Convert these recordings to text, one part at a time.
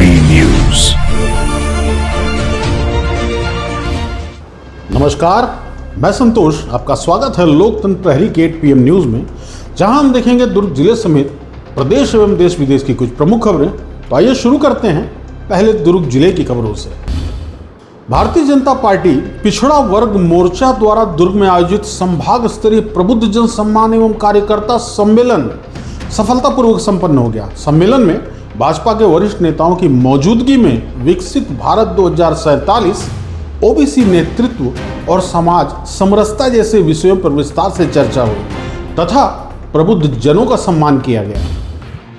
ABP news. नमस्कार, मैं संतोष, आपका स्वागत है लोकतंत्र प्रहरी के 8 PM न्यूज में, जहां हम देखेंगे दुर्ग जिले समेत प्रदेश एवं देश विदेश की कुछ प्रमुख खबरें। तो आइए शुरू करते हैं पहले दुर्ग जिले की खबरों से। भारतीय जनता पार्टी पिछड़ा वर्ग मोर्चा द्वारा दुर्ग में आयोजित संभाग स्तरीय प्रबुद्ध जन सम्मान एवं कार्यकर्ता सम्मेलन सफलतापूर्वक संपन्न हो गया। सम्मेलन में भाजपा के वरिष्ठ नेताओं की मौजूदगी में विकसित भारत 2047, ओबीसी नेतृत्व और समाज समरसता जैसे विषयों पर विस्तार से चर्चा हुई तथा प्रबुद्ध जनों का सम्मान किया गया।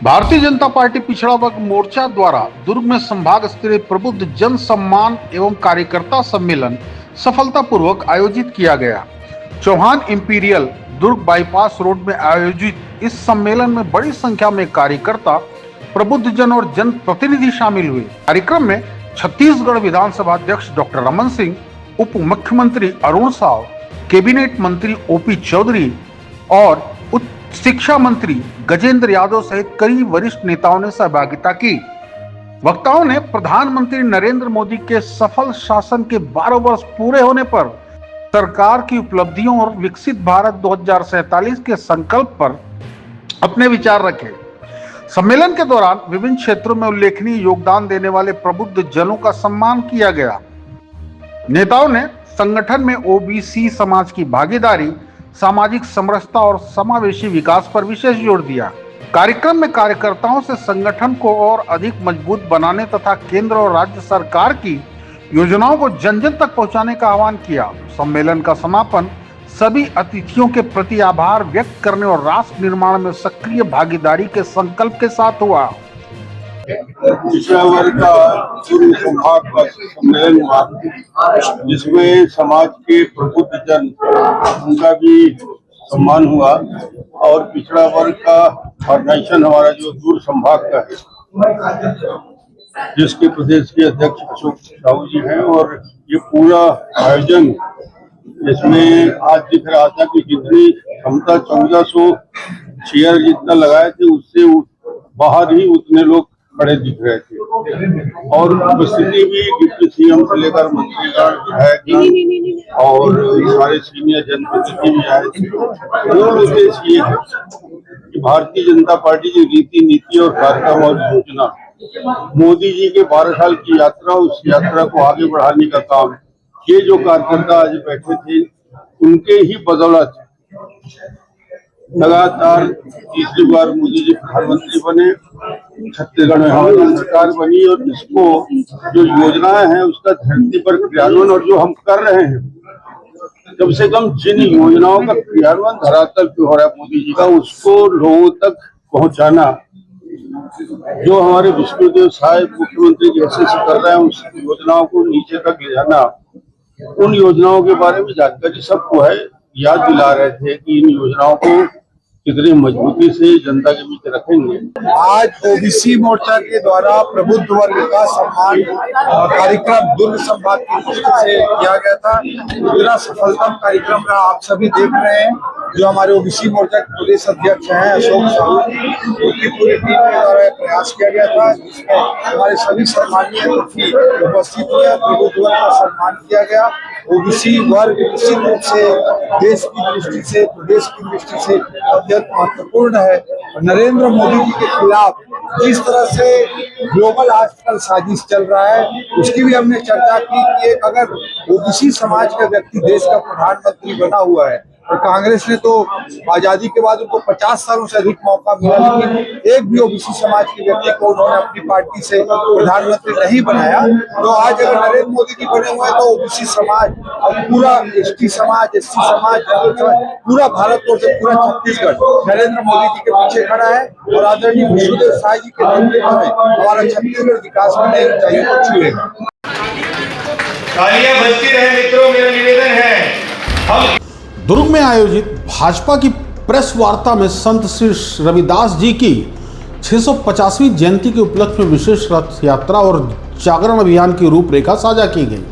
भारतीय जनता पार्टी पिछड़ा वर्ग मोर्चा द्वारा दुर्ग में संभाग स्तरीय प्रबुद्ध जन सम्मान एवं कार्यकर्ता सम्मेलन सफलतापूर्वक आयोजित किया गया। चौहान इंपीरियल दुर्ग बाईपास रोड में आयोजित इस सम्मेलन में बड़ी संख्या में कार्यकर्ता, प्रबुद्ध जन और जन प्रतिनिधि शामिल हुए। कार्यक्रम में छत्तीसगढ़ विधानसभा अध्यक्ष डॉक्टर रमन सिंह, उप मुख्यमंत्री अरुण साव, कैबिनेट मंत्री ओपी चौधरी और उच्च शिक्षा मंत्री गजेंद्र यादव सहित कई वरिष्ठ नेताओं ने सहभागिता की। वक्ताओं ने प्रधानमंत्री नरेंद्र मोदी के सफल शासन के 12 वर्ष पूरे होने पर सरकार की उपलब्धियों और विकसित भारत 2047 के संकल्प पर अपने विचार रखे। सम्मेलन के दौरान विभिन्न क्षेत्रों में उल्लेखनीय योगदान देने वाले प्रबुद्ध जनों का सम्मान किया गया। नेताओं ने संगठन में ओबीसी समाज की भागीदारी, सामाजिक समरसता और समावेशी विकास पर विशेष जोर दिया। कार्यक्रम में कार्यकर्ताओं से संगठन को और अधिक मजबूत बनाने तथा केंद्र और राज्य सरकार की योजनाओं को जन जन तक पहुंचाने का आह्वान किया। सम्मेलन का समापन सभी अतिथियों के प्रति आभार व्यक्त करने और राष्ट्र निर्माण में सक्रिय भागीदारी के संकल्प के साथ हुआ। पिछड़ा वर्ग का संभाग का सम्मेलन हुआ, जिसमें समाज के प्रबुद्ध जन, उनका भी सम्मान हुआ और पिछड़ा वर्ग का ऑर्गेनाइजेशन हमारा जो दूर संभाग का है, जिसके प्रदेश के अध्यक्ष अशोक साहू जी हैं, और ये पूरा आयोजन जिसमें आज दिख रहा था कि जितनी क्षमता 1400 चेयर जितना लगाए थे, उससे बाहर ही उतने लोग खड़े दिख रहे थे और उपस्थिति भी डिप्टी सीएम से लेकर मंत्रीगण, विधायकगण और सारे सीनियर जनप्रतिनिधि भी आए थे। मूल उद्देश्य ये है कि भारतीय जनता पार्टी की रीति, नीति और कार्यक्रम और योजना, मोदी जी के 12 साल की यात्रा, उस यात्रा को आगे बढ़ाने का काम, ये जो कार्यकर्ता आज बैठे थे, उनके ही बदौलत लगातार तीसरी बार मोदी जी प्रधानमंत्री बने, छत्तीसगढ़ में हमारी सरकार बनी और इसको जो योजनाएं हैं उसका धरती पर क्रियान्वयन, और जो हम कर रहे हैं, कम से कम जिन योजनाओं का क्रियान्वयन धरातल पे हो रहा है मोदी जी का, उसको लोगों तक पहुंचाना, जो हमारे विष्णुदेव साहब मुख्यमंत्री जैसे से कर रहे हैं, उस योजनाओं को नीचे तक ले जाना, उन योजनाओं के बारे में जानकारी सबको है, याद दिला रहे थे कि इन योजनाओं को कितनी मजबूती से जनता के बीच रखेंगे। आज ओबीसी मोर्चा के द्वारा प्रबुद्ध वर्ग का सम्मान कार्यक्रम दुर्ग संभाग की दृष्टि से किया गया था। पूरा सफलतम कार्यक्रम रहा, आप सभी देख रहे हैं। जो हमारे ओबीसी मोर्चा के प्रदेश अध्यक्ष हैं अशोक साहू, उनकी पूरी टीम के द्वारा प्रयास किया गया था, जिसमें हमारे सभी सम्मानीय अतिथि उपस्थित हुए। प्रबुद्ध वर्ग का सम्मान किया गया। ओबीसी वर्ग निश्चित रूप से देश की दृष्टि से, प्रदेश की दृष्टि से अत्यंत महत्वपूर्ण है। नरेंद्र मोदी जी के खिलाफ जिस तरह से ग्लोबल आजकल साजिश चल रहा है, उसकी भी हमने चर्चा की कि एक अगर ओबीसी समाज का व्यक्ति देश का प्रधानमंत्री बना हुआ है, और कांग्रेस ने तो आजादी के बाद उनको 50 सालों से अधिक मौका मिला, लेकिन एक भी ओबीसी समाज के व्यक्ति को उन्होंने अपनी पार्टी से प्रधानमंत्री नहीं बनाया। तो आज अगर नरेंद्र मोदी जी बने हुए हैं तो ओबीसी समाज और पूरा एसटी समाज, एससी समाज, पूरा भारतवर्ष, पूरा छत्तीसगढ़ नरेंद्र मोदी जी के पीछे खड़ा है। और आदरणीय विष्णुदेव साय जी के नेतृत्व में हमारा छत्तीसगढ़ विकास में नई ऊंचाइयों को छुएगा। तालियां बजती रहे मित्रों, मेरा निवेदन है। दुर्ग में आयोजित भाजपा की प्रेस वार्ता में संत श्री रविदास जी की 650वीं जयंती के उपलक्ष्य में विशेष रथ यात्रा और जागरण अभियान की रूपरेखा साझा की गई।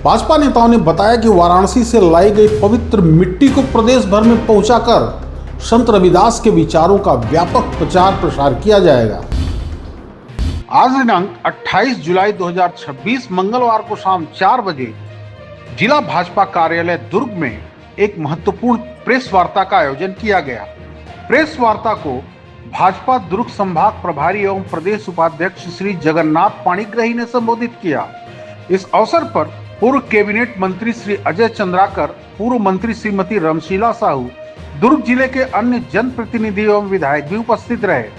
भाजपा नेताओं ने बताया कि वाराणसी से लाई गई पवित्र मिट्टी को प्रदेश भर में पहुंचाकर संत रविदास के विचारों का व्यापक प्रचार प्रसार किया जाएगा। आज दिनांक 28 जुलाई 2026 मंगलवार को शाम 4 बजे जिला भाजपा कार्यालय दुर्ग में एक महत्वपूर्ण प्रेस वार्ता का आयोजन किया गया। प्रेस वार्ता को भाजपा दुर्ग संभाग प्रभारी एवं प्रदेश उपाध्यक्ष श्री जगन्नाथ पाणिग्राही ने संबोधित किया। इस अवसर पर पूर्व कैबिनेट मंत्री श्री अजय चंद्राकर, पूर्व मंत्री श्रीमती रमशीला साहू, दुर्ग जिले के अन्य जनप्रतिनिधि एवं विधायक भी उपस्थित रहे।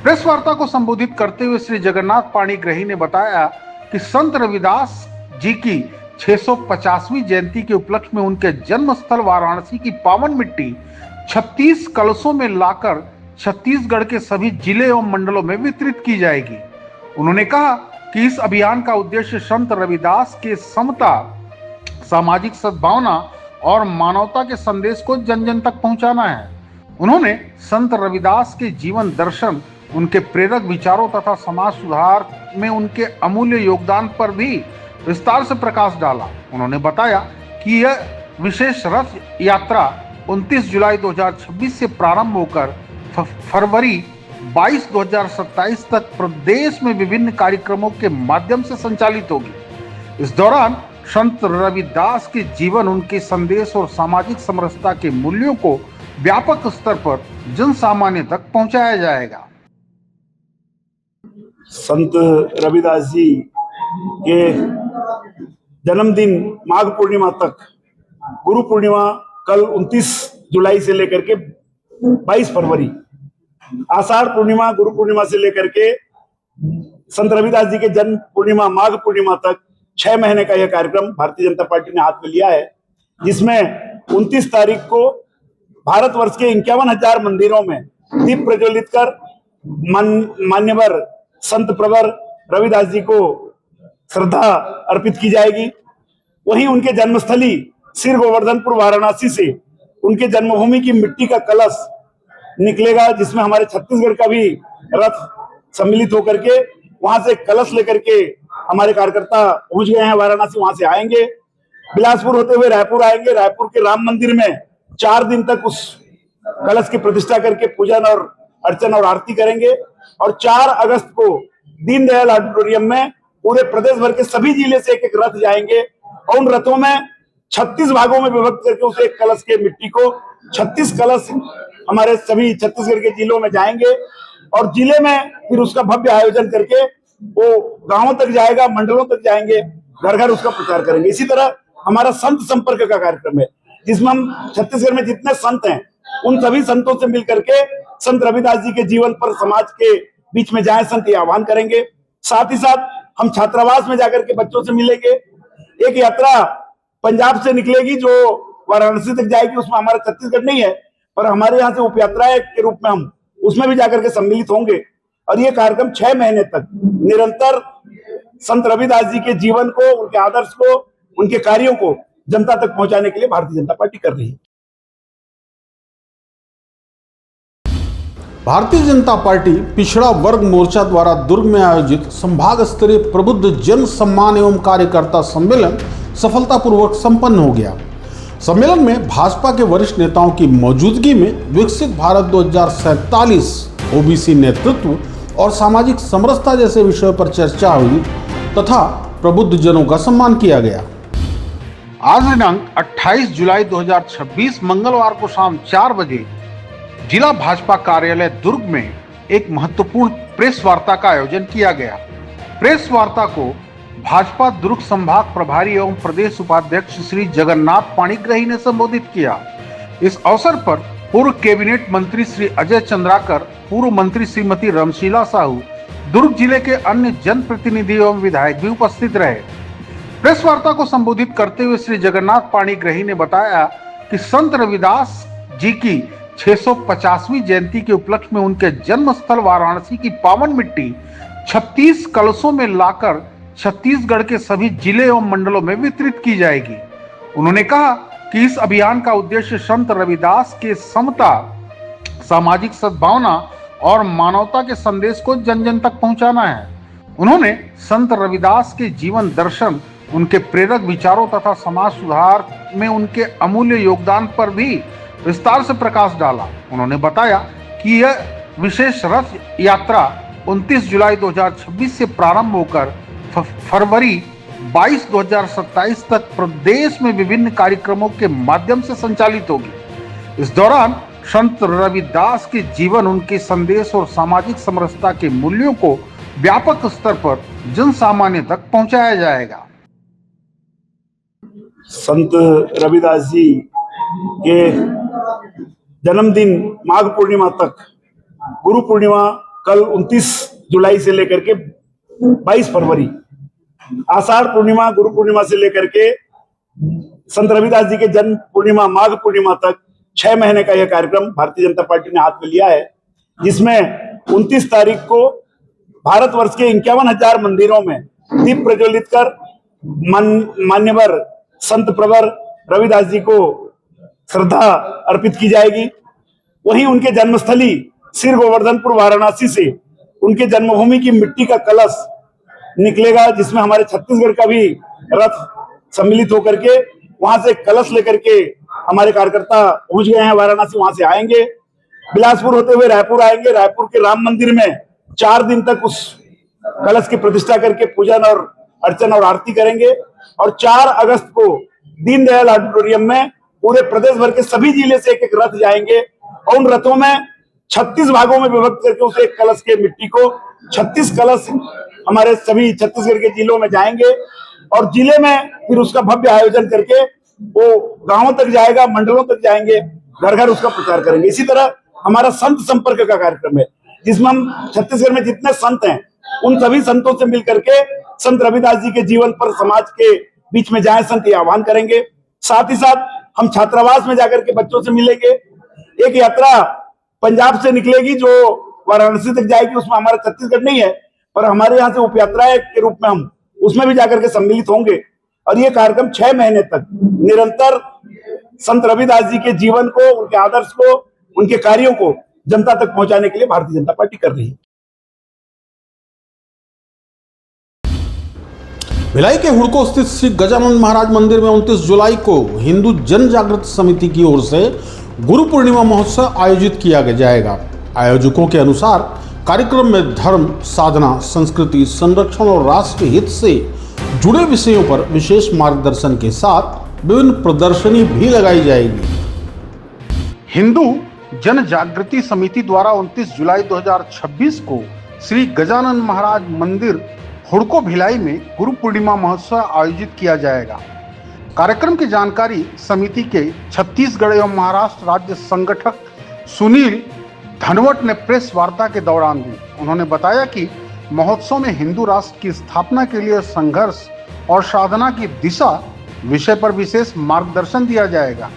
प्रेस वार्ता को संबोधित करते हुए श्री जगन्नाथ पाणिग्राही ने बताया कि संत रविदास जी की 650वीं जयंती के उपलक्ष्य में उनके जन्म स्थल वाराणसी की पावन मिट्टी 36 कलशों में लाकर छत्तीसगढ़ के सभी जिले एवं मंडलों में वितरित की जाएगी। उन्होंने कहा कि इस अभियान का उद्देश्य संत रविदास के समता, सामाजिक सद्भावना और मानवता के संदेश को जन जन तक पहुंचाना है। उन्होंने संत रविदास के जीवन दर्शन, उनके प्रेरक विचारों तथा समाज सुधार में उनके अमूल्य योगदान पर भी विस्तार से प्रकाश डाला। उन्होंने बताया कि यह विशेष रथ यात्रा 29 जुलाई 2026 से प्रारंभ होकर फरवरी 22 2027 तक प्रदेश में विभिन्न कार्यक्रमों के माध्यम से संचालित होगी। इस दौरान संत रविदास के जीवन, उनके संदेश और सामाजिक समरसता के मूल्यों को व्यापक स्तर पर जन सामान्य तक पहुंचाया जाएगा। संत रविदास जी के जन्मदिन माघ पूर्णिमा तक, गुरु पूर्णिमा कल 29 जुलाई से लेकर के 22 फरवरी, आषाढ़ पूर्णिमा गुरु पूर्णिमा से लेकर के संत रविदास जी के जन्म पूर्णिमा माघ पूर्णिमा तक 6 महीने का यह कार्यक्रम भारतीय जनता पार्टी ने हाथ में लिया है, जिसमें 29 तारीख को भारतवर्ष के 51,000 मंदिरों में दीप प्रज्वलित कर मान्यवर संत प्रवर रविदास जी को श्रद्धा अर्पित की जाएगी। वहीं उनके जन्मस्थली सिर गोवर्धनपुर वाराणसी से उनके जन्मभूमि की मिट्टी का कलश निकलेगा, जिसमें हमारे छत्तीसगढ़ का भी रथ सम्मिलित होकर के वहां से कलश लेकर के हमारे कार्यकर्ता पहुंच गए हैं वाराणसी। वहां से आएंगे, बिलासपुर होते हुए रायपुर आएंगे। रायपुर के राम मंदिर में 4 दिन तक उस कलश की प्रतिष्ठा करके पूजन और अर्चन और आरती करेंगे। और 4 अगस्त को दीनदयाल ऑडिटोरियम में पूरे प्रदेश भर के सभी जिले से एक रथ जाएंगे और उन रथों में 36 भागों में विभक्त करके उस एक कलश के मिट्टी को 36 कलश हमारे सभी छत्तीसगढ़ के जिलों में जाएंगे और जिले में फिर उसका भव्य आयोजन करके वो गांवों तक जाएगा, मंडलों तक जाएंगे, घर घर उसका प्रचार करेंगे। इसी तरह हमारा संत संपर्क का कार्यक्रम है, जिसमें हम छत्तीसगढ़ में जितने संत हैं उन सभी संतों से मिलकर के संत रविदास जी के जीवन पर समाज के बीच में जाए संत, ये आह्वान करेंगे। साथ ही साथ हम छात्रावास में जाकर के बच्चों से मिलेंगे। एक यात्रा पंजाब से निकलेगी जो वाराणसी तक जाएगी, उसमें हमारा छत्तीसगढ़ नहीं है, पर हमारे यहाँ से उप यात्राएं के रूप में हम उसमें भी जाकर के सम्मिलित होंगे। और ये कार्यक्रम 6 महीने तक निरंतर संत रविदास जी के जीवन को, उनके आदर्श को, उनके कार्यों को जनता तक पहुंचाने के लिए भारतीय जनता पार्टी कर रही है। भारतीय जनता पार्टी पिछड़ा वर्ग मोर्चा द्वारा दुर्ग में आयोजित संभाग स्तरीय प्रबुद्ध जन सम्मान एवं कार्यकर्ता सम्मेलन सफलतापूर्वक संपन्न हो गया। सम्मेलन में भाजपा के वरिष्ठ नेताओं की मौजूदगी में विकसित भारत 2047, ओबीसी नेतृत्व और सामाजिक समरसता जैसे विषयों पर चर्चा हुई तथा प्रबुद्ध जनों का सम्मान किया गया। आज दिनांक 28 जुलाई 2026 मंगलवार को शाम 4 बजे जिला भाजपा कार्यालय दुर्ग में एक महत्वपूर्ण प्रेस वार्ता का आयोजन किया गया। प्रेस वार्ता को भाजपा दुर्ग संभाग प्रभारी एवं प्रदेश उपाध्यक्ष श्री जगन्नाथ पाणिग्राही ने संबोधित किया। इस अवसर पर पूर्व कैबिनेट मंत्री श्री अजय चंद्राकर, पूर्व मंत्री श्रीमती रमशीला साहू, दुर्ग जिले के अन्य जनप्रतिनिधि एवं विधायक भी उपस्थित रहे। प्रेस वार्ता को संबोधित करते हुए श्री जगन्नाथ पाणिग्राही ने बताया कि संत रविदास जी की 650वीं जयंती के उपलक्ष्य में उनके जन्म स्थल वाराणसी की पावन मिट्टी 36 कलशों में लाकर छत्तीसगढ़ के सभी जिले एवं मंडलों में वितरित की जाएगी। उन्होंने कहा कि इस अभियान का उद्देश्य संत रविदास के समता, सामाजिक सद्भावना और मानवता के संदेश को जन जन तक पहुंचाना है। उन्होंने संत रविदास के जीवन दर्शन, उनके प्रेरक विचारों तथा समाज सुधार में उनके अमूल्य योगदान पर भी विस्तार से प्रकाश डाला। उन्होंने बताया कि यह विशेष रथ यात्रा 29 जुलाई 2026 से प्रारंभ होकर फरवरी 22 2027 तक प्रदेश में विभिन्न कार्यक्रमों के माध्यम से संचालित होगी। इस दौरान संत रविदास के जीवन, उनके संदेश और सामाजिक समरसता के मूल्यों को व्यापक स्तर पर जन सामान्य तक पहुंचाया जाएगा। संत रविदास जी के जन्मदिन माघ पूर्णिमा तक, गुरु पूर्णिमा कल 29 जुलाई से लेकर के 22 फरवरी, आषाढ़ पूर्णिमा गुरु पूर्णिमा से लेकर के संत रविदास जी के जन्म पूर्णिमा माघ पूर्णिमा तक 6 महीने का यह कार्यक्रम भारतीय जनता पार्टी ने हाथ में लिया है, जिसमें 29 तारीख को भारतवर्ष के 51,000 मंदिरों में दीप प्रज्वलित कर मान्यवर संत प्रवर रविदास जी को श्रद्धा अर्पित की जाएगी। वहीं उनके जन्मस्थली सिर गोवर्धनपुर वाराणसी से उनके जन्मभूमि की मिट्टी का कलश निकलेगा, जिसमें हमारे छत्तीसगढ़ का भी रथ सम्मिलित होकर के वहां से कलश लेकर के हमारे कार्यकर्ता पहुंच गए हैं वाराणसी, वहां से आएंगे। बिलासपुर होते हुए रायपुर आएंगे। रायपुर के राम मंदिर में 4 दिन तक उस कलश की प्रतिष्ठा करके पूजन और अर्चन और आरती करेंगे। और 4 अगस्त को दीनदयाल ऑडिटोरियम में पूरे प्रदेश भर के सभी जिले से एक रथ जाएंगे और उन रथों में 36 भागों में विभक्त करके उस एक कलश के मिट्टी को 36 कलश हमारे सभी छत्तीसगढ़ के जिलों में जाएंगे और जिले में फिर उसका भव्य आयोजन करके वो गांवों तक जाएगा, मंडलों तक जाएंगे, घर घर उसका प्रचार करेंगे। इसी तरह हमारा संत संपर्क का कार्यक्रम है, जिसमें हम छत्तीसगढ़ में जितने संत हैं उन सभी संतों से मिलकर के संत रविदास जी के जीवन पर समाज के बीच में जाए संत, ये आह्वान करेंगे। साथ ही साथ हम छात्रावास में जाकर के बच्चों से मिलेंगे। एक यात्रा पंजाब से निकलेगी जो वाराणसी तक जाएगी, उसमें हमारा छत्तीसगढ़ नहीं है, पर हमारे यहाँ से उप यात्रा के रूप में हम उसमें भी जाकर के सम्मिलित होंगे। और ये कार्यक्रम 6 महीने तक निरंतर संत रविदास जी के जीवन को, उनके आदर्श को, उनके कार्यों को जनता तक पहुंचाने के लिए भारतीय जनता पार्टी कर रही है। भिलाई के हुड़को स्थित श्री गजानन महाराज मंदिर में 29 जुलाई को हिंदू जन जागृति समिति की ओर से गुरु पूर्णिमा महोत्सव आयोजित किया जाएगा। आयोजकों के अनुसार कार्यक्रम में धर्म, साधना, संस्कृति, संरक्षण और राष्ट्र हित से जुड़े विषयों पर विशेष मार्गदर्शन के साथ विभिन्न प्रदर्शनी भी लगाई जाएगी। हिंदू जन जागृति समिति द्वारा 29 जुलाई 2026 को श्री गजानन महाराज मंदिर हुड़को भिलाई में गुरु पूर्णिमा महोत्सव आयोजित किया जाएगा। कार्यक्रम की जानकारी समिति के छत्तीसगढ़ एवं महाराष्ट्र राज्य संगठक सुनील धनवट ने प्रेस वार्ता के दौरान दी। उन्होंने बताया कि महोत्सव में हिंदू राष्ट्र की स्थापना के लिए संघर्ष और साधना की दिशा विषय पर विशेष मार्गदर्शन दिया जाएगा।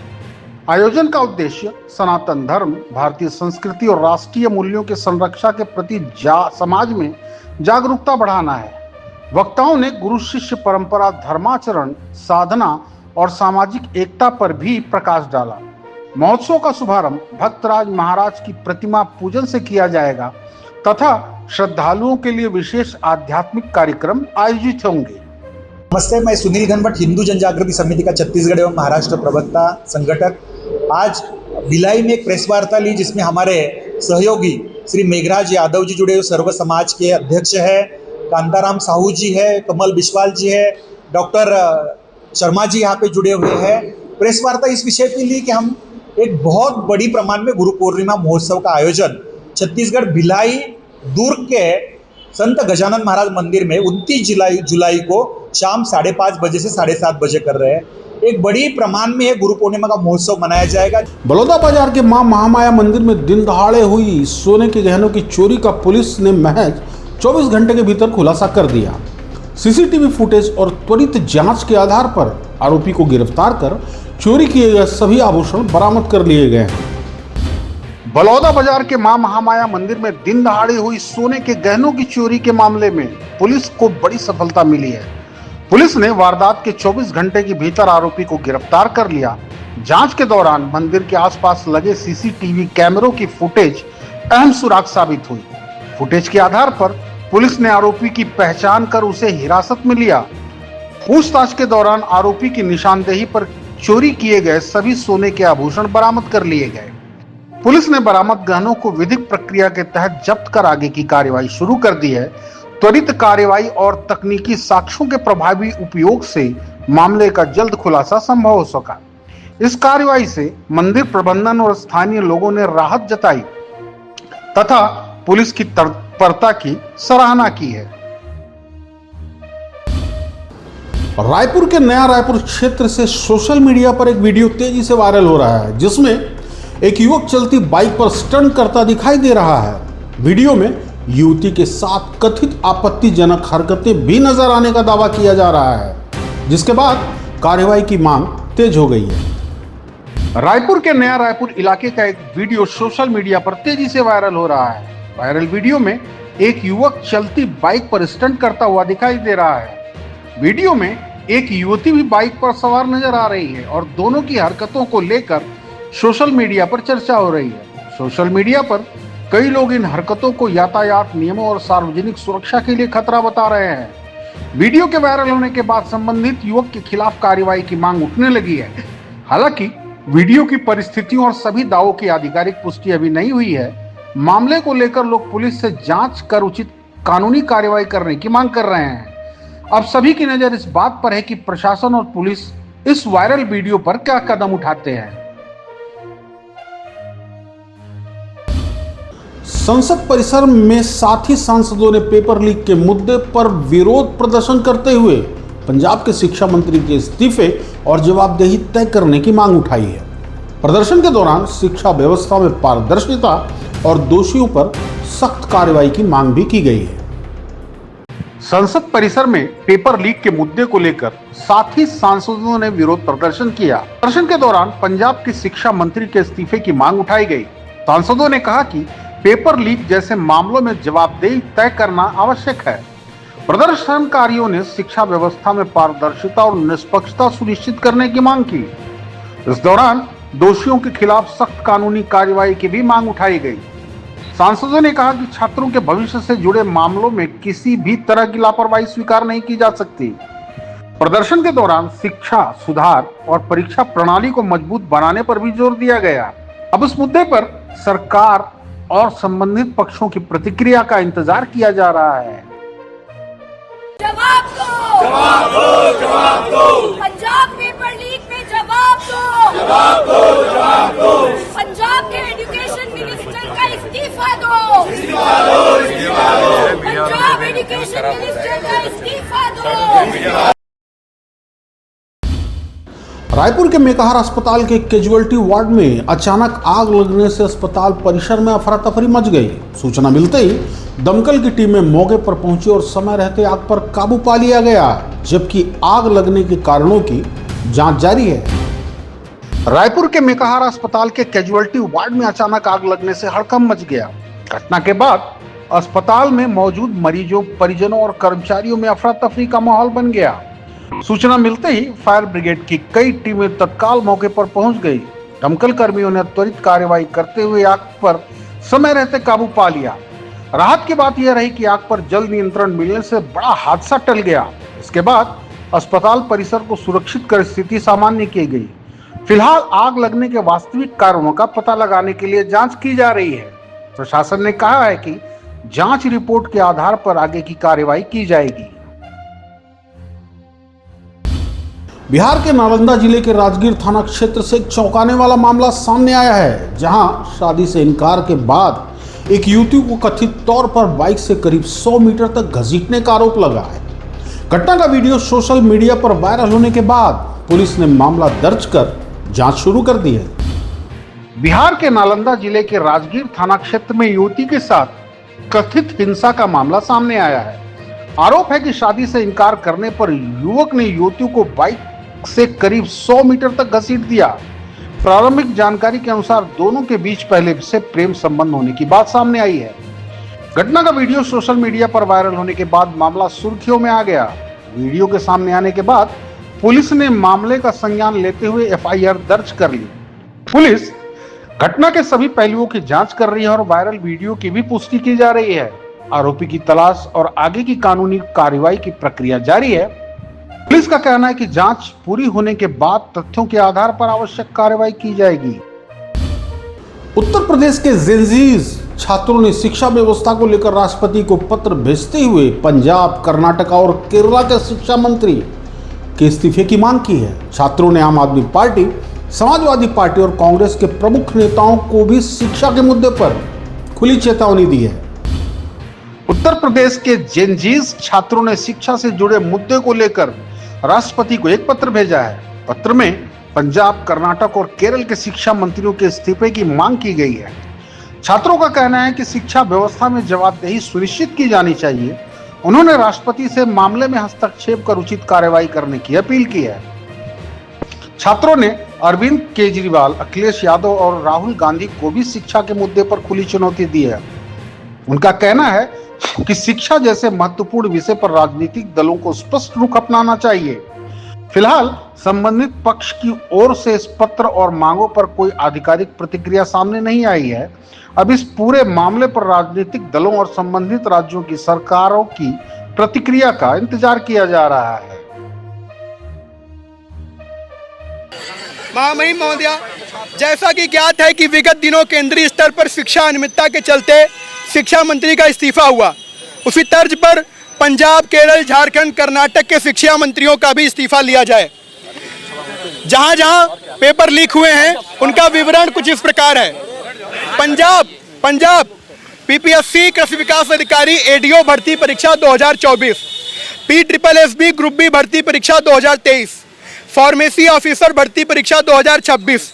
आयोजन का उद्देश्य सनातन धर्म, भारतीय संस्कृति और राष्ट्रीय मूल्यों के संरक्षा के प्रति समाज में जागरूकता बढ़ाना है। वक्ताओं ने गुरु शिष्य परंपरा, धर्माचरण, साधना और सामाजिक एकता पर भी प्रकाश डाला। महोत्सव का शुभारंभ भक्तराज महाराज की प्रतिमा पूजन से किया जाएगा तथा श्रद्धालुओं के लिए विशेष आध्यात्मिक कार्यक्रम आयोजित होंगे। नमस्ते, मैं सुनील घनवट, हिंदू जन जागृति समिति का छत्तीसगढ़ एवं महाराष्ट्र प्रवक्ता संगठक। आज भिलाई में एक प्रेस वार्ता ली जिसमें हमारे सहयोगी श्री मेघराज यादव जी जुड़े हुए, सर्व समाज के अध्यक्ष है, कांताराम साहू जी है, कमल बिस्वाल जी है, डॉक्टर शर्मा जी यहाँ पे जुड़े हुए हैं। प्रेस वार्ता इस विषय पे ली कि हम एक बहुत बड़ी प्रमाण में गुरु पूर्णिमा महोत्सव का आयोजन छत्तीसगढ़ भिलाई दुर्ग के संत गजानन महाराज मंदिर में 29 जुलाई को शाम 5:30 बजे से 7:30 बजे कर रहे हैं। एक बड़ी प्रमाण में गुरु पूर्णिमा का महोत्सव मनाया जाएगा। बलौदा बाजार के मां महामाया मंदिर में दिन दहाड़े हुई सोने के गहनों की चोरी का पुलिस ने महज 24 घंटे के भीतर खुलासा कर दिया। सीसीटीवी फुटेज और त्वरित जांच के आधार पर आरोपी को गिरफ्तार कर चोरी किए गए सभी आभूषण बरामद कर लिए गए हैं। बलौदा बाजार के मां महामाया मंदिर में दिन दहाड़े हुई सोने के गहनों की चोरी के मामले में पुलिस को बड़ी सफलता मिली है। पुलिस ने वारदात के 24 घंटे के भीतर आरोपी को गिरफ्तार कर लिया। जांच के दौरान मंदिर के आसपास लगे सीसीटीवी कैमरों की फुटेज अहम सुराग साबित हुई। फुटेज के आधार पर पुलिस ने आरोपी की पहचान कर उसे हिरासत में लिया। पूछताछ के दौरान आरोपी की निशानदेही पर चोरी किए गए सभी सोने के आभूषण बरामद कर लिए गए। पुलिस ने बरामद गहनों को विधिक प्रक्रिया के तहत जब्त कर आगे की कार्रवाई शुरू कर दी है। त्वरित कार्रवाई और तकनीकी साक्ष्यों के प्रभावी उपयोग से मामले का जल्द खुलासा संभव हो सका। इस कार्रवाई से मंदिर प्रबंधन और स्थानीय लोगों ने राहत जताई तथा पुलिस की तत्परता की सराहना की है। रायपुर के नया रायपुर क्षेत्र से सोशल मीडिया पर एक वीडियो तेजी से वायरल हो रहा है, जिसमें एक युवक चलती बाइक पर स्टंट करता दिखाई दे रहा है। वीडियो में युवती के साथ कथित आपत्तिजनक हरकतें भी नजर आने का दावा किया जा रहा है, जिसके बाद कार्रवाई की मांग तेज हो गई है। रायपुर के नया रायपुर इलाके का एक वीडियो सोशल मीडिया पर तेजी से वायरल हो रहा है। वायरल वीडियो में एक युवक चलती बाइक पर स्टंट करता हुआ दिखाई दे रहा है। वीडियो में एक युवती भी बाइक पर सवार नजर आ रही है और दोनों की हरकतों को लेकर सोशल मीडिया पर चर्चा हो रही है। सोशल मीडिया पर कई लोग इन हरकतों को यातायात नियमों और सार्वजनिक सुरक्षा के लिए खतरा बता रहे हैं। वीडियो के वायरल होने के बाद संबंधित युवक के खिलाफ कार्रवाई की मांग उठने लगी है। हालांकि वीडियो की परिस्थितियों और सभी दावों की आधिकारिक पुष्टि अभी नहीं हुई है। मामले को लेकर लोग पुलिस से जांच कर उचित कानूनी कार्रवाई करने की मांग कर रहे हैं। अब सभी की नजर इस बात पर है कि प्रशासन और पुलिस इस वायरल वीडियो पर क्या कदम उठाते हैं। संसद परिसर में साथी सांसदों ने पेपर लीक के मुद्दे पर विरोध प्रदर्शन करते हुए पंजाब के शिक्षा मंत्री के इस्तीफे और जवाबदेही तय करने की मांग उठाई है। प्रदर्शन के दौरान शिक्षा व्यवस्था में पारदर्शिता और दोषियों पर सख्त कार्रवाई की मांग भी की गई है। संसद परिसर में पेपर लीक के मुद्दे को लेकर साथी सांसदों ने विरोध प्रदर्शन किया। प्रदर्शन के दौरान पंजाब के शिक्षा मंत्री के इस्तीफे की मांग उठाई गई। सांसदों ने कहा कि पेपर लीक जैसे मामलों में जवाबदेही तय करना आवश्यक है। प्रदर्शनकारियों ने शिक्षा व्यवस्था में पारदर्शिता और निष्पक्षता सुनिश्चित करने की मांग की। इस दौरान दोषियों के खिलाफ सख्त कानूनी कार्रवाई की भी मांग उठाई गई। सांसदों ने कहा कि छात्रों के भविष्य से जुड़े मामलों में किसी भी तरह की लापरवाही स्वीकार नहीं की जा सकती। प्रदर्शन के दौरान शिक्षा सुधार और परीक्षा प्रणाली को मजबूत बनाने पर भी जोर दिया गया। अब इस मुद्दे पर सरकार और संबंधित पक्षों की प्रतिक्रिया का इंतजार किया जा रहा है। जवाब दो, जवाब दो, जवाब दो। पंजाब पेपर लीक में जवाब दो, जवाब दो, जवाब दो। पंजाब के एजुकेशन मिनिस्टर का इस्तीफा दो, इस्तीफा दो, इस्तीफा दो। पंजाब एजुकेशन मिनिस्टर का इस्तीफा दो। रायपुर के मेकाहार अस्पताल के कैजुअल्टी वार्ड में अचानक आग लगने से अस्पताल परिसर में अफरा तफरी मच गई। सूचना मिलते ही दमकल की टीमें मौके पर पहुंची और समय रहते आग पर काबू पा लिया गया, जबकि आग लगने के कारणों की जांच जारी है। रायपुर के मेकाहार अस्पताल के कैजुअल्टी वार्ड में अचानक आग लगने से हड़कंप मच गया। घटना के बाद अस्पताल में मौजूद मरीजों, परिजनों और कर्मचारियों में अफरा तफरी का माहौल बन गया। सूचना मिलते ही फायर ब्रिगेड की कई टीमें तत्काल मौके पर पहुंच गई। दमकल कर्मियों ने त्वरित कार्रवाई करते हुए आग पर समय रहते काबू पा लिया। राहत की बात यह रही कि आग पर जल्द नियंत्रण मिलने से बड़ा हादसा टल गया। इसके बाद अस्पताल परिसर को सुरक्षित कर स्थिति सामान्य की गई। फिलहाल आग लगने के वास्तविक कारणों का पता लगाने के लिए जांच की जा रही है। प्रशासन ने कहा है कि जांच रिपोर्ट के आधार पर आगे की कार्रवाई की जाएगी। बिहार के नालंदा जिले के राजगीर थाना क्षेत्र से एक चौंकाने वाला मामला सामने आया है, जहां शादी से इनकार के बाद एक युवती को कथित तौर पर बाइक से करीब 100 मीटर तक घसीटने का आरोप लगा है। घटना का वीडियो सोशल मीडिया पर वायरल होने के बाद पुलिस ने मामला दर्ज कर जांच शुरू कर दी है। बिहार के नालंदा जिले के राजगीर थाना क्षेत्र में युवती के साथ कथित हिंसा का मामला सामने आया है। आरोप है कि शादी से इनकार करने पर युवक ने युवती को बाइक से करीब 100 मीटर तक घसीट दिया। प्रारंभिक जानकारी के अनुसार दोनों के बीच पहले से प्रेम संबंध होने की बात सामने आई है। घटना का वीडियो सोशल मीडिया पर वायरल होने के बाद मामला सुर्खियों में आ गया। वीडियो के सामने आने के बाद पुलिस ने मामले का संज्ञान लेते हुए एफआईआर दर्ज कर ली। पुलिस घटना के सभी पहलुओं की जांच कर रही है और वायरल वीडियो की भी पुष्टि की जा रही है। आरोपी की तलाश और आगे की कानूनी कार्रवाई की प्रक्रिया जारी है। पुलिस का कहना है कि जांच पूरी होने के बाद तथ्यों के आधार पर आवश्यक कार्रवाई की जाएगी। उत्तर प्रदेश के जेनजीज छात्रों ने शिक्षा व्यवस्था को लेकर राष्ट्रपति को पत्र भेजते हुए पंजाब, कर्नाटक और केरला के शिक्षा मंत्री के इस्तीफे की मांग की है। छात्रों ने आम आदमी पार्टी, समाजवादी पार्टी और कांग्रेस के प्रमुख नेताओं को भी शिक्षा के मुद्दे पर खुली चेतावनी दी है। उत्तर प्रदेश के जेनजीज छात्रों ने शिक्षा से जुड़े मुद्दे को लेकर राष्ट्रपति को एक पत्र भेजा है। पत्र में पंजाब, कर्नाटक और केरल के शिक्षा मंत्रियों के इस्तीफे की मांग की गई है। छात्रों का कहना है कि शिक्षा व्यवस्था में जवाबदेही सुनिश्चित की जानी चाहिए। उन्होंने राष्ट्रपति से मामले में हस्तक्षेप कर उचित कार्रवाई करने की अपील की है। छात्रों ने अरविंद केजरीवाल, अखिलेश यादव और राहुल गांधी को भी शिक्षा के मुद्दे पर खुली चुनौती दी है। उनका कहना है कि शिक्षा जैसे महत्वपूर्ण विषय पर राजनीतिक दलों को स्पष्ट रुख अपनाना चाहिए। फिलहाल संबंधित पक्ष की ओर से इस पत्र और मांगों पर कोई आधिकारिक प्रतिक्रिया सामने नहीं आई है। अब इस पूरे मामले पर राजनीतिक दलों और संबंधित राज्यों की सरकारों की प्रतिक्रिया का इंतजार किया जा रहा है। महामहिम महोदया, जैसा कि ज्ञात है कि विगत दिनों केंद्रीय स्तर पर शिक्षा अनियमितता के चलते शिक्षा मंत्री का इस्तीफा हुआ, उसी तर्ज पर पंजाब, केरल, झारखंड, कर्नाटक के शिक्षा मंत्रियों का भी इस्तीफा लिया जाए। जहां जहां पेपर लीक हुए हैं उनका विवरण कुछ इस प्रकार है। पंजाब पीपीएससी कृषि विकास अधिकारी एडीओ भर्ती परीक्षा 2024, PSSB ग्रुप बी भर्ती परीक्षा 2023, फार्मेसी ऑफिसर भर्ती परीक्षा 2026,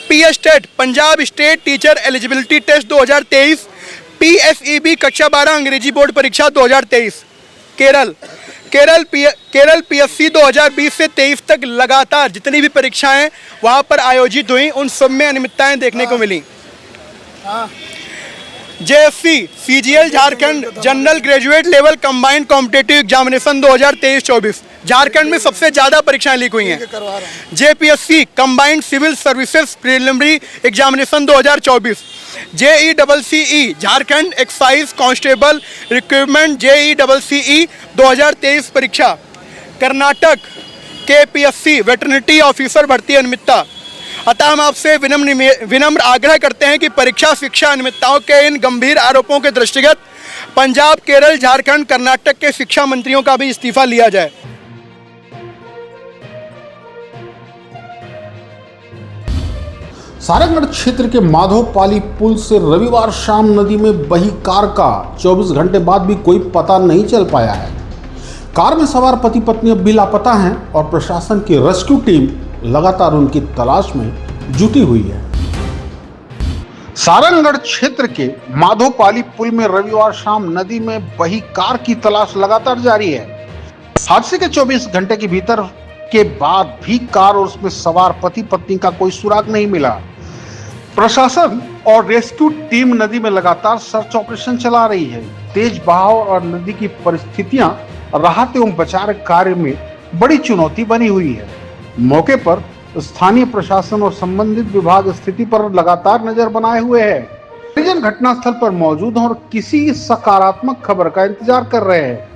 PSTET Punjab state teacher eligibility test 2023, PSEB कक्षा 12 अंग्रेजी बोर्ड परीक्षा 2023। केरल PSC 2020 से 23 तक लगातार जितनी भी परीक्षाएं वहां पर आयोजित हुई उन सब में अनियमितताएं देखने को मिली। JSC CGL Jharkhand general graduate level combined competitive examination 2023-24 Jharkhand में सबसे ज्यादा परीक्षाएं लीक हुई हैं। JPSC combined civil services preliminary examination 2024, JEEE Jharkhand excise constable recruitment JEEE 2023 परीक्षा। कर्नाटक KPSC वेटरनिटी ऑफिसर भर्ती अनियमितता। अतः हम आपसे विनम्र आग्रह करते हैं कि परीक्षा शिक्षा अनियमितताओं के इन गंभीर आरोपों के दृष्टिगत पंजाब, केरल, झारखंड, कर्नाटक के शिक्षा मंत्रियों का भी इस्तीफा लिया जाए। सारंगगढ़ क्षेत्र के माधोपाली पुल से रविवार शाम नदी में बही कार का 24 घंटे बाद भी कोई पता नहीं चल पाया है। कार में सवार पति पत्नी अब भी लापता हैं और प्रशासन की रेस्क्यू टीम लगातार उनकी तलाश में जुटी हुई है। सारंगगढ़ क्षेत्र के माधोपाली पुल में रविवार शाम नदी में बही कार की तलाश लगातार जारी है। हादसे के 24 घंटे के भीतर के बाद भी कार और उसमें सवार पति पत्नी का कोई सुराग नहीं मिला। प्रशासन और रेस्क्यू टीम नदी में लगातार सर्च ऑपरेशन चला रही है। तेज बहाव और नदी की परिस्थितियां राहत एवं बचाव कार्य में बड़ी चुनौती बनी हुई है। मौके पर स्थानीय प्रशासन और संबंधित विभाग स्थिति पर लगातार नजर बनाए हुए हैं। परिजन घटनास्थल पर मौजूद हैं और किसी सकारात्मक खबर का इंतजार कर रहे हैं।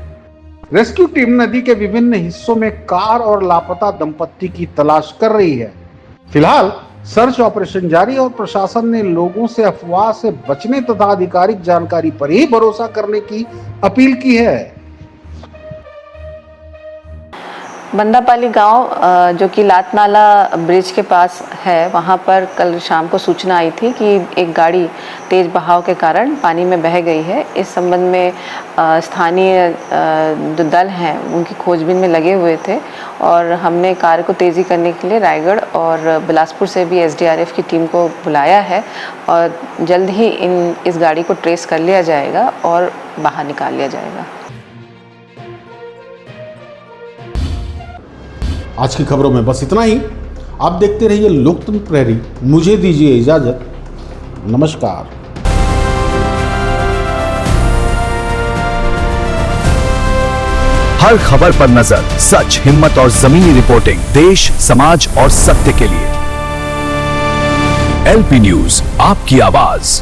रेस्क्यू टीम नदी के विभिन्न हिस्सों में कार और लापता दंपत्ति की तलाश कर रही है। फिलहाल सर्च ऑपरेशन जारी और प्रशासन ने लोगों से अफवाह से बचने तथा आधिकारिक जानकारी पर ही भरोसा करने की अपील की है। बंदापाली गांव जो कि लातनाला ब्रिज के पास है, वहां पर कल शाम को सूचना आई थी कि एक गाड़ी तेज बहाव के कारण पानी में बह गई है। इस संबंध में स्थानीय जो दल हैं उनकी खोजबीन में लगे हुए थे और हमने कार्य को तेज़ी करने के लिए रायगढ़ और बिलासपुर से भी SDRF की टीम को बुलाया है और जल्द ही इस गाड़ी को ट्रेस कर लिया जाएगा और बाहर निकाल लिया जाएगा। आज की खबरों में बस इतना ही। आप देखते रहिए लोकतंत्र प्रहरी। मुझे दीजिए इजाजत। नमस्कार। हर खबर पर नजर, सच, हिम्मत और जमीनी रिपोर्टिंग, देश, समाज और सत्य के लिए। LP न्यूज, आपकी आवाज।